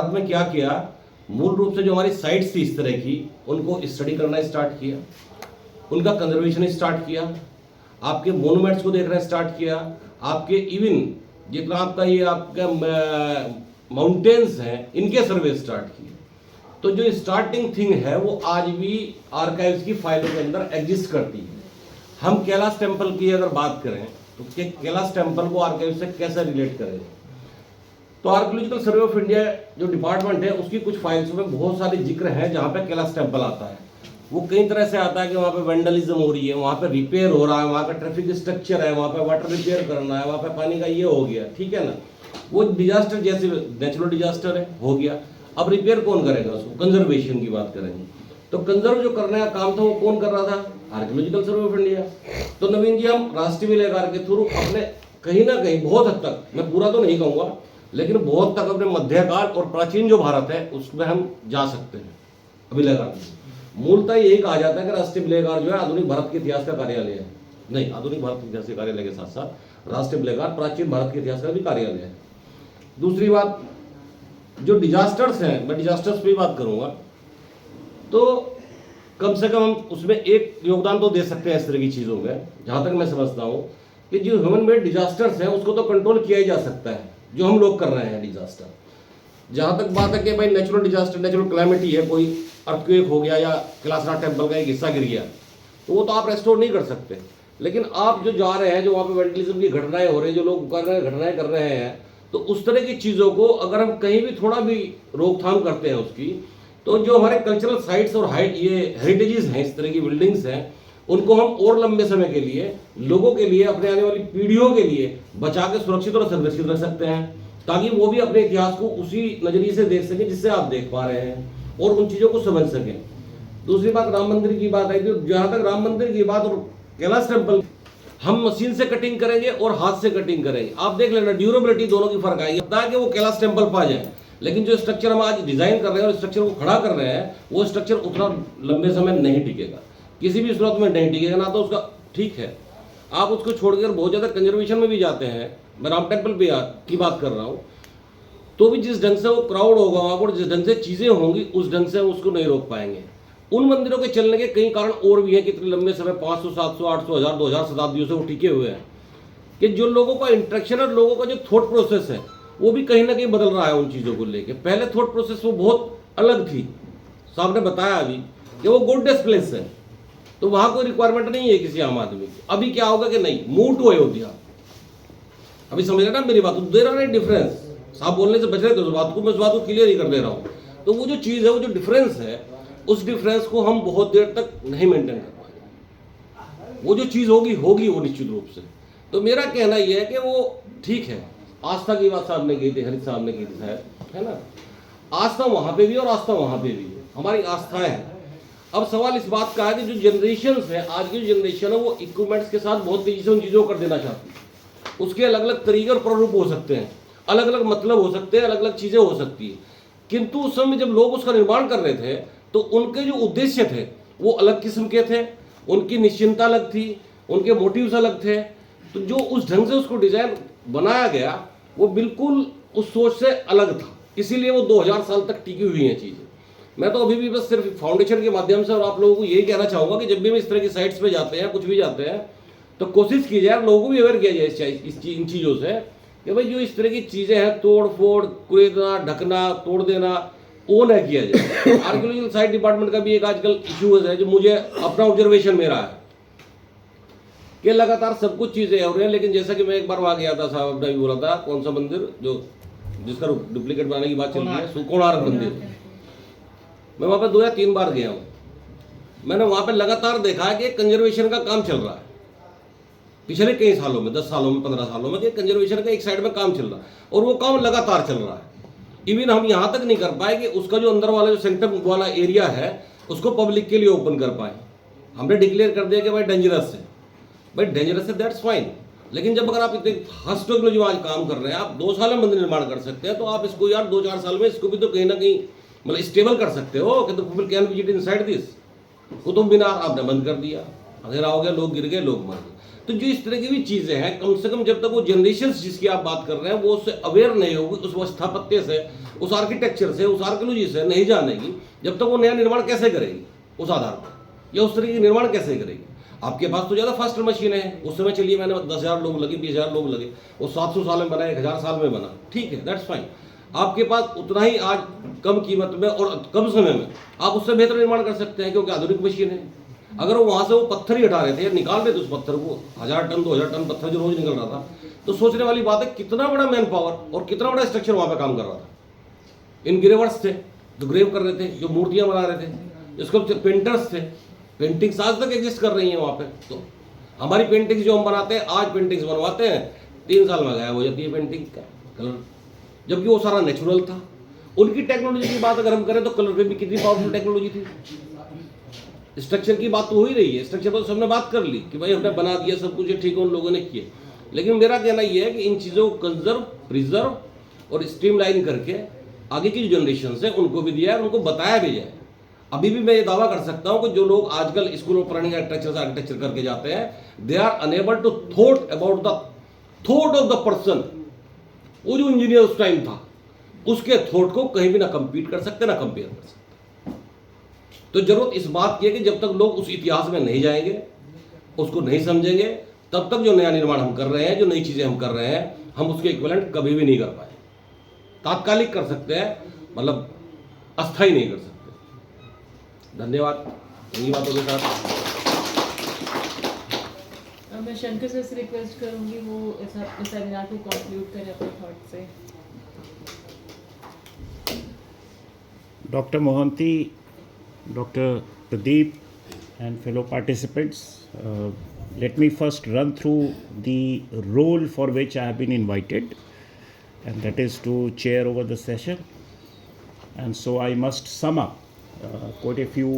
भारत में क्या किया, मूल रूप से जो हमारी साइट्स थी इस तरह की, उनको स्टडी करना स्टार्ट किया, उनका कंजर्वेशन स्टार्ट किया, आपके मोनूमेंट्स को देखना स्टार्ट किया, आपके इवन जितना आपका ये आपका माउंटेन्स हैं इनके सर्वे स्टार्ट किए। तो जो स्टार्टिंग थिंग है वो आज भी आर्काइव्स की फाइलों के अंदर एग्जिस्ट करती है। हम कैलाश टेम्पल की अगर बात करें तो कैलाश टेम्पल को आर्काइव से कैसे रिलेट करें, तो आर्कियोलॉजिकल सर्वे ऑफ इंडिया जो डिपार्टमेंट है उसकी कुछ फाइल्स में बहुत सारे जिक्र हैं जहाँ पे कैलाश टेम्पल आता है। वो कई तरह से आता है कि वहाँ पे वेंडलिज्म हो रही है, वहाँ पे रिपेयर हो रहा है, वहाँ का ट्रैफिक स्ट्रक्चर है, वहाँ पे वाटर रिपेयर करना है, वहाँ पे पानी का ये हो गया, ठीक है ना। वो डिजास्टर जैसे नेचुरल डिजास्टर है, हो गया। अब रिपेयर कौन करेगा उसको, कंजर्वेशन की बात करेंगे तो कंजर्व जो करने का काम था वो कौन कर रहा था, आर्कियोलॉजिकल सर्वे ऑफ इंडिया। तो नवीन जी हम राष्ट्रीय विलेगार के थ्रू अपने कहीं ना कहीं बहुत हद तक, मैं पूरा तो नहीं कहूँगा लेकिन बहुत तक अपने मध्यकाल और प्राचीन जो भारत है उसमें हम जा सकते हैं। विलेगार मूलतः यही कहा जाता है कि राष्ट्रीय विलेगार जो है आधुनिक भारत के इतिहास का कार्यालय है, नहीं आधुनिक भारत के इतिहास के कार्यालय के साथ साथ राष्ट्रीय विलेगार प्राचीन भारत के इतिहास का भी कार्यालय है। दूसरी बात, जो डिजास्टर्स हैं, मैं डिजास्टर्स पे बात करूंगा, तो कम से कम हम उसमें एक योगदान तो दे सकते हैं इस तरह की चीज़ों में। जहाँ तक मैं समझता हूँ कि जो ह्यूमन मेड डिजास्टर्स हैं उसको तो कंट्रोल किया ही जा सकता है, जो हम लोग कर रहे हैं डिजास्टर। जहाँ तक बात है कि भाई नेचुरल डिजास्टर, नेचुरल क्लाइमिटी है, कोई अर्थक्वेक हो गया या कैलाशनाथ टेम्पल का एक हिस्सा गिर गया, तो वो तो आप रेस्टोर नहीं कर सकते। लेकिन आप जो जा रहे हैं, जो वहाँ पे वेंडलिज्म की घटनाएं हो रही हैं, जो लोग कर रहे हैं घटनाएं कर रहे हैं, तो उस तरह की चीज़ों को अगर हम कहीं भी थोड़ा भी रोकथाम करते हैं उसकी, तो जो हमारे कल्चरल साइट्स और ये हेरिटेजेस हैं, इस तरह की बिल्डिंग्स हैं, उनको हम और लंबे समय के लिए लोगों के लिए, अपने आने वाली पीढ़ियों के लिए बचा के सुरक्षित और संरक्षित रख सकते हैं, ताकि वो भी अपने इतिहास को उसी नजरिए से देख सकें जिससे आप देख पा रहे हैं और उन चीज़ों को समझ सकें। दूसरी बात, राम मंदिर की बात आई थी। जहाँ तक राम मंदिर की बात और कैलाश टेम्पल, हम मशीन से कटिंग करेंगे और हाथ से कटिंग करेंगे, आप देख लेना ड्यूरेबिलिटी दोनों की फर्क आएगी। पता है कि वो कैलाश टेम्पल पा जाए, लेकिन जो स्ट्रक्चर हम आज डिजाइन कर रहे हैं और स्ट्रक्चर को खड़ा कर रहे हैं, वो स्ट्रक्चर उतना लंबे समय नहीं टिकेगा, किसी भी सूरत में नहीं टिकेगा। ना तो उसका ठीक है, आप उसको छोड़कर बहुत ज़्यादा कंजर्वेशन में भी जाते हैं, मैं राम टेम्पल पे की बात कर रहा हूँ, तो भी जिस ढंग से वो क्राउड होगा वहाँ पर, जिस ढंग से चीज़ें होंगी, उस ढंग से उसको नहीं रोक पाएंगे। उन मंदिरों के चलने के कई कारण और भी हैं कि इतने लंबे समय 500, 700, 800, 1000, 2000 शताब्दियों से वो टिके हुए हैं, कि जो लोगों का इंटरेक्शन और लोगों का जो थॉट प्रोसेस है वो भी कहीं ना कहीं बदल रहा है उन चीज़ों को लेके। पहले थॉट प्रोसेस वो बहुत अलग थी, साहब ने बताया अभी कि वो गोल्डेस्ट प्लेस है, तो वहाँ कोई रिक्वायरमेंट नहीं है किसी आम आदमी की। अभी क्या होगा कि नहीं, मूव टू अयोध्या, अभी समझ रहे ना मेरी बात, दे रहा है डिफरेंस। साहब बोलने से बच रहे थे उस बात को, मैं उस बात को क्लियर ही कर दे रहा हूँ। तो वो जो चीज़ है, वो जो डिफरेंस है, उस डिफरेंस को हम बहुत देर तक नहीं मेंटेन कर पाएंगे। वो जो चीज़ होगी होगी वो निश्चित रूप से। तो मेरा कहना यह है कि वो ठीक है, आस्था की बात साहब ने की थी, हरीश साहब ने की थी शायद, है ना। आस्था वहाँ पे भी और आस्था वहाँ पे भी है, हमारी आस्थाएं हैं। अब सवाल इस बात का है कि जो जनरेशन है, आज की जो जनरेशन है, वो इक्विपमेंट्स के साथ बहुत तेजी से उन चीज़ों को कर देना चाहती है। उसके अलग अलग तरीके और प्रारूप हो सकते हैं, अलग अलग मतलब हो सकते हैं, अलग अलग चीज़ें हो सकती है। किंतु उस समय जब लोग उसका निर्माण कर रहे थे तो उनके जो उद्देश्य थे वो अलग किस्म के थे, उनकी निश्चिंता अलग थी, उनके मोटिव्स अलग थे। तो जो उस ढंग से उसको डिजाइन बनाया गया वो बिल्कुल उस सोच से अलग था, इसीलिए वो 2000 साल तक टिकी हुई हैं चीज़ें। मैं तो अभी भी बस सिर्फ फाउंडेशन के माध्यम से और आप लोगों को यही कहना चाहूँगा कि जब भी हम इस तरह की साइट्स पे जाते हैं, कुछ भी जाते हैं, तो कोशिश की जाए, लोगों को भी अवेयर किया जाए इन चीज़ों से कि भाई जो इस तरह की चीज़ें हैं, तोड़ फोड़, कुरेदना, ढकना, तोड़ देना, वो न किया जाए। आर्कियोलॉजिकल साइट डिपार्टमेंट का भी एक आजकल इशू है जो मुझे अपना ऑब्जर्वेशन मेरा है कि लगातार सब कुछ चीज़ें हो रही हैं। लेकिन जैसा कि मैं एक बार वहाँ गया था, साहब ने भी बोला था, कौन सा मंदिर जो जिसका डुप्लीकेट बनाने की बात चल रही है, कोणार्क मंदिर, मैं वहाँ पर 2 या 3 बार गया हूँ। मैंने वहाँ पर लगातार देखा है कि कंजर्वेशन का काम चल रहा है पिछले कई सालों में, 10 सालों में, 15 सालों में, कि कंजर्वेशन का एक साइड में काम चल रहा है और वो काम लगातार चल रहा है। इवन हम यहाँ तक नहीं कर पाए कि उसका जो अंदर वाला जो सेंटर वाला एरिया है उसको पब्लिक के लिए ओपन कर पाए। हमने डिक्लेयर कर दिया कि भाई डेंजरस है, भाई डेंजरस है, दैट्स फाइन। लेकिन जब अगर आप इतने फास्ट टेक्नोलॉजी आज काम कर रहे हैं, आप 2 साल में मंदिर निर्माण कर सकते हैं, तो आप इसको यार 2-4 साल में इसको भी तो कहीं ना कहीं मतलब स्टेबल कर सकते हो कि तो people can visit inside this. Qutub Minar आपने बंद कर दिया, अंधेरा हो गया, लोग गिर गए, लोग मर गए। तो जो इस तरह की भी चीज़ें हैं, कम से कम जब तक वो जनरेशन जिसकी आप बात कर रहे हैं वो उससे अवेयर नहीं होगी, उस स्थापत्य से, उस आर्किटेक्चर से, उस आर्कियोलॉजी से नहीं जानेगी, जब तक वो नया निर्माण कैसे करेगी उस आधार पर, या उस तरह की निर्माण कैसे करेगी। आपके पास तो ज़्यादा फास्टर मशीन है, उस समय चलिए मैंने 10,000 लोग लगे, 20,000 लोग लगे, वो 700 साल में बना, 1,000 साल में बना, ठीक है, दैट्स फाइन। आपके पास उतना ही आज कम कीमत में और कम समय में आप उससे बेहतर निर्माण कर सकते हैं, क्योंकि आधुनिक मशीन है। अगर वो वहाँ से वो पत्थर ही हटा रहे थे, निकाल रहे थे उस पत्थर को, 1,000 टन 2,000 टन पत्थर जो रोज निकल रहा था, तो सोचने वाली बात है कितना बड़ा मैन पावर और कितना बड़ा स्ट्रक्चर वहाँ पे काम कर रहा था। इन ग्रेवर्स थे जो ग्रेव कर रहे थे, जो मूर्तियाँ बना रहे थे, इसको पेंटर्स थे, पेंटिंग्स आज तक एग्जिस्ट कर रही हैं वहाँ पे। तो हमारी पेंटिंग्स जो हम बनाते हैं, आज पेंटिंग्स बनवाते हैं, 3 साल में गायब हो जाती है पेंटिंग का कलर, जबकि वो सारा नेचुरल था। उनकी टेक्नोलॉजी की बात अगर हम करें तो कलर पे भी कितनी पावरफुल टेक्नोलॉजी थी। स्ट्रक्चर की बात तो हो ही रही है, स्ट्रक्चर पर सबने बात कर ली कि भाई हमने बना दिया सब कुछ, ठीक है, उन लोगों ने किया। लेकिन मेरा कहना यह है कि इन चीज़ों को कंजर्व, प्रिजर्व और स्ट्रीमलाइन करके आगे की जो जनरेशन है उनको भी दिया है, उनको बताया भी जाए। अभी भी मैं ये दावा कर सकता हूँ कि जो लोग आजकल स्कूल ऑफ प्लानिंग आर्किटेक्चर करके जाते हैं, they are unable to thought about the thought of the person. वो जो इंजीनियर उस टाइम था, उसके थॉट को कहीं भी ना कंपीट कर सकते, ना कंपेयर कर सकते। तो जरूरत इस बात की है कि जब तक लोग उस इतिहास में नहीं जाएंगे, उसको नहीं समझेंगे, तब तक जो नया निर्माण हम कर रहे हैं, जो नई चीजें हम कर रहे हैं, हम उसके इक्विवेलेंट कभी भी नहीं कर पाए। तात्कालिक कर सकते हैं, मतलब अस्थायी नहीं कर सकते। धन्यवाद। इन्हीं बातों के साथ मैं शंकर सर से रिक्वेस्ट करूंगी वो इस सेमिनार को कंक्लूड करें अपने थॉट से। Dr. Mohanty, Dr. Pradeep and fellow participants, let me first run through the role for which I have been invited, and that is to chair over the session. And so I must sum up quite a few